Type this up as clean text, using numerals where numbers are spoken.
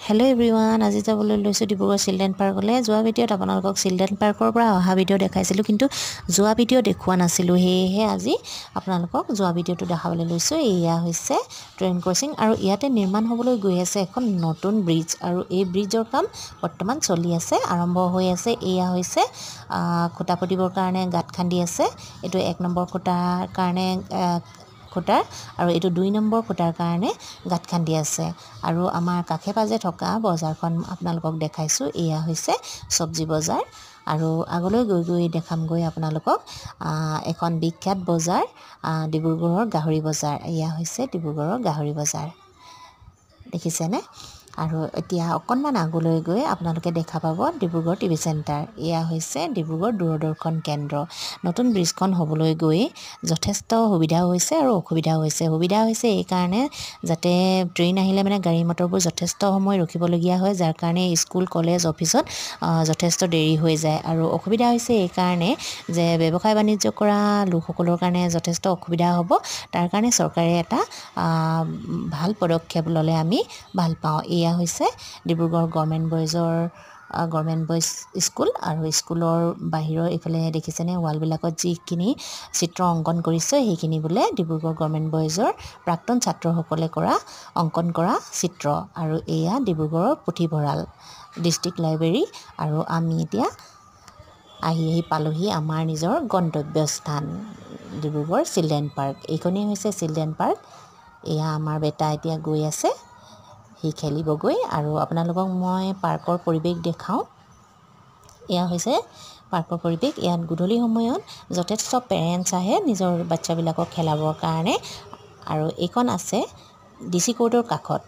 hello everyone আজি যাবলৈ লৈছো ডিব্ৰুগড় চিলড্ৰেন পাৰ্কলৈ যোৱা ভিডিঅ'ত আপোনালোকক চিলড্ৰেন পাৰ্কৰ পৰা অহা ভিডিঅ' দেখাইছিলো কিন্তু যোৱা ভিডিঅ' দেখুৱা নাছিলো হেহে আজি আপোনালোকক যোৱা ভিডিঅ'টো দেখাবলৈ লৈছো এয়া হৈছে ট্ৰেইন ক্ৰসিং আৰু ইয়াতে নিৰ্মাণ হ'বলৈ গৈ আছে এখন নতুন ব্ৰিজ আৰু এই ব্ৰিজৰ কাম বৰ্তমান চলি আছে আৰম্ভ হৈ আছে এয়া হৈছে খুঁটা পুতিবৰ কাৰণে গাঁত খান্দি আছে এটো 1 নম্বৰ খুঁটাৰ কাৰণে খুঁটাৰ আৰু এটো 2 নম্বৰ খুঁটাৰ কাৰণে গাঁত খান্দি আছে আৰু আমাৰ কাখে পাজে থকা বজাৰখন আপোনালোকক দেখাইছো এয়া হৈছে সবজি বজাৰ আৰু আগলৈ গৈ দেখামগৈ আপোনালোকক এখন বিখ্যাত বজাৰ ডিব্ৰুগড়ৰ গাহৰি বজাৰ এয়া হৈছে ডিব্ৰুগড়ৰ গাহৰি বজাৰ দেখিছেনে আৰু এতিয়া অকনমান আগলৈ গৈ আপোনালোকে দেখা পাব ডিব্ৰুগড় টিভি চেণ্টাৰ এয়া হৈছে ডিব্ৰুগড় দূৰদৰ্শন কেন্দ্ৰ নতুন ব্ৰিজখন হ'বলৈ গৈ যথেষ্ট সুবিধা হৈছে আৰু অসুবিধা হৈছে এই কাৰণে যাতে ট্ৰেইন আহিলে মানে গাড়ী মটৰবোৰ যথেষ্ট সময় ৰখিবলগীয়া হয় যাৰ কাৰণে স্কুল কলেজ অফিসত যথেষ্ট দেৰি হৈ যায় আৰু অসুবিধা হৈছে এই কাৰণে যে ব্যৱসায় বাণিজ্য কৰা লোকসকলৰ কাৰণে যথেষ্ট অসুবিধা হ'ব তাৰ কাৰণে চৰকাৰে এটা ভাল পদক্ষেপ ললে আমি ভাল পাওঁ এয়া হৈছে ডিব্ৰুগড় গভৰ্ণমেণ্ট বয়জ স্কুল আৰু স্কুলৰ বাহিৰৰ ইফালে দেখিছেনে ওয়ালবিলাকত যিখিনি চিত্ৰ অংকন কৰিছে সেইখিনি বোলে ডিব্ৰুগড় গভৰ্ণমেণ্ট বয়জৰ প্ৰাক্তন ছাত্ৰসকলে কৰা অংকন কৰা চিত্ৰ আৰু এয়া ডিব্ৰুগড়ৰ পুথিভঁৰাল ডিস্ট্ৰিক্ট লাইব্ৰেৰী আৰু আমি এতিয়া আহি পালোহি আমাৰ নিজৰ গন্তব্যস্থান ডিব্ৰুগড় চিলড্ৰেন পাৰ্ক এইখনেই হৈছে চিলড্ৰেন পাৰ্ক এয়া আমাৰ বেটা এতিয়া গৈ আছে হি খেলিবগৈ আৰু আপোনালোকক মই পাৰ্কৰ পৰিবেশ দেখাও এয়া হৈছে পাৰ্কৰ পৰিবেশ ইয়াত গধূলি সময়ত যথেষ্ট পেৰেন্টছ আহে নিজৰ বাচ্চাবিলাকক খেলাবৰ কাৰণে আৰু এইখন আছে ডিসি কোৰ্টৰ কাষত